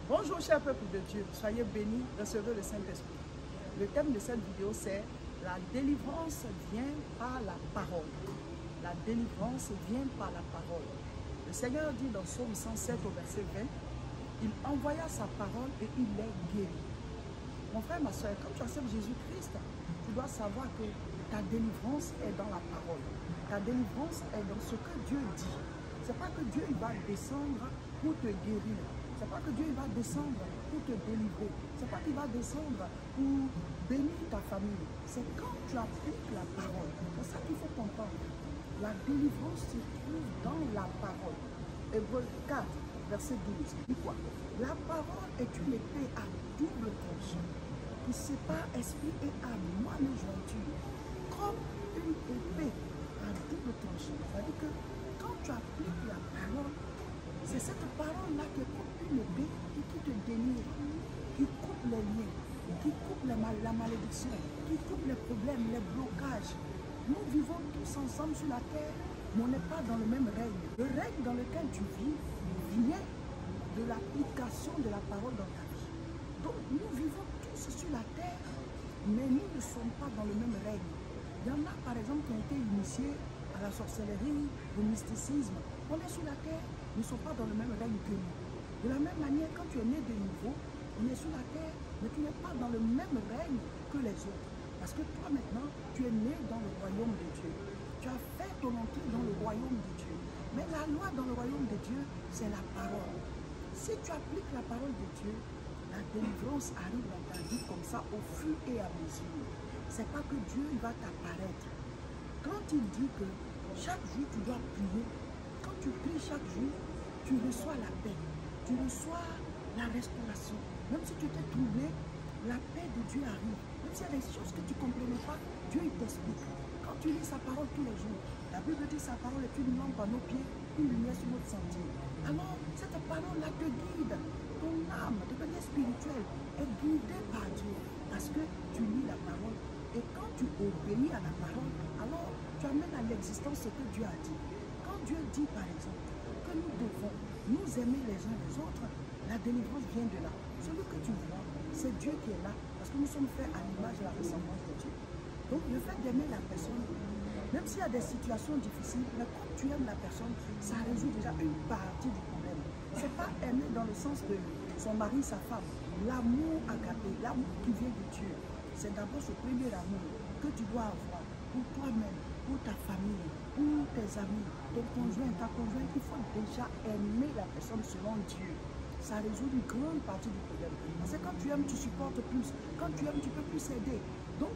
Bonjour cher peuple de Dieu, soyez bénis, recevez le Saint-Esprit. Le thème de cette vidéo c'est la délivrance vient par la parole. La délivrance vient par la parole. Le Seigneur dit dans Psaume 107 au verset 20, il envoya sa parole et il les guérit. Mon frère, ma soeur, quand tu acceptes Jésus-Christ, tu dois savoir que ta délivrance est dans la parole. Ta délivrance est dans ce que Dieu dit. Ce n'est pas que Dieu il va descendre pour te guérir. Ce n'est pas que Dieu il va descendre pour te délivrer. Ce n'est pas qu'il va descendre pour bénir ta famille. C'est quand tu appliques la parole. C'est ça qu'il faut comprendre. La délivrance se trouve dans la parole. Hébreux 4, verset 12. Dis quoi? La parole est une épée à double tranchant qui sépare esprit et âme, moelle et jointure, comme une épée à double tranchant. C'est-à-dire que quand tu appliques la parole, c'est cette parole-là qui est comme une épée et qui te délivre, qui coupe les liens, qui coupe la malédiction, qui coupe les problèmes, les blocages. Nous vivons tous ensemble sur la terre, mais on n'est pas dans le même règne. Le règne dans lequel tu vis vient de l'application de la parole dans ta vie. Donc nous vivons tous sur la terre, mais nous ne sommes pas dans le même règne. Il y en a par exemple qui ont été initiés à la sorcellerie, au mysticisme. On est sur la terre, nous ne sommes pas dans le même règne que nous. De la même manière, quand tu es né de nouveau, on est sur la terre, mais tu n'es pas dans le même règne que les autres. Parce que toi maintenant, tu es né dans le royaume de Dieu. Tu as fait ton entrée dans le royaume de Dieu. Mais la loi dans le royaume de Dieu, c'est la parole. Si tu appliques la parole de Dieu, la délivrance arrive dans ta vie comme ça, au fur et à mesure. Ce n'est pas que Dieu il va t'apparaître. Quand il dit que chaque jour tu dois prier, quand tu pries chaque jour, tu reçois la paix, tu reçois la restauration. Même si tu t'es troublé, la paix de Dieu arrive. Même s'il y a des choses que tu ne comprenais pas, Dieu il t'explique. Quand tu lis sa parole tous les jours, la Bible dit sa parole est une lampe à nos pieds, une lumière sur notre sentier. Alors, cette parole-là te guide. Ton âme, de manière spirituelle, est guidée par Dieu. Parce que tu lis la parole. Et quand tu obéis à la parole, alors tu amènes à l'existence ce que Dieu a dit. Quand Dieu dit, par exemple, que nous devons nous aimer les uns les autres, la délivrance vient de là. Celui que tu vois, c'est Dieu qui est là. Parce que nous sommes faits à l'image de la ressemblance de Dieu. Donc le fait d'aimer la personne, même s'il y a des situations difficiles, mais quand tu aimes la personne, ça résout déjà une partie du problème. Ce n'est pas aimer dans le sens de son mari, sa femme. L'amour agapé, l'amour qui vient de Dieu, c'est d'abord ce premier amour que tu dois avoir pour toi-même, pour ta famille, pour tes amis, ton conjoint, ta conjointe. Il faut déjà aimer la personne selon Dieu. Ça résout une grande partie du problème. Parce que quand tu aimes, tu supportes plus. Quand tu aimes, tu peux plus aider. Donc,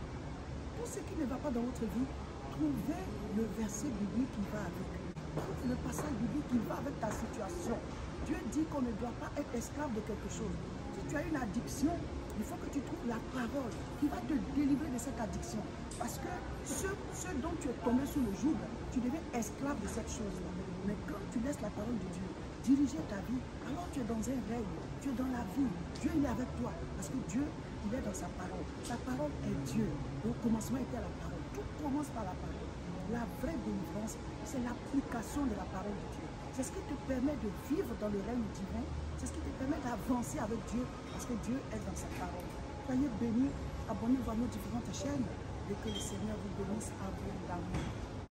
tout ce qui ne va pas dans votre vie, trouvez le verset biblique qui va avec. Trouve le passage biblique qui va avec ta situation. Dieu dit qu'on ne doit pas être esclave de quelque chose. Si tu as une addiction, il faut que tu trouves la parole qui va te délivrer de cette addiction. Parce que ce dont tu es tombé sous le joug, tu deviens esclave de cette chose-là. Mais quand tu laisses la parole de Dieu diriger ta vie, alors tu es dans un règne, tu es dans la vie. Dieu il est avec toi. Parce que Dieu, il est dans sa parole. Sa parole est Dieu. Le commencement était la parole. Tout commence par la parole. La vraie délivrance, c'est l'application de la parole de Dieu. C'est ce qui te permet de vivre dans le règne divin. C'est ce qui te permet d'avancer avec Dieu. Parce que Dieu est dans sa parole. Soyez bénis, abonnez-vous à nos différentes chaînes et que le Seigneur vous bénisse abondamment.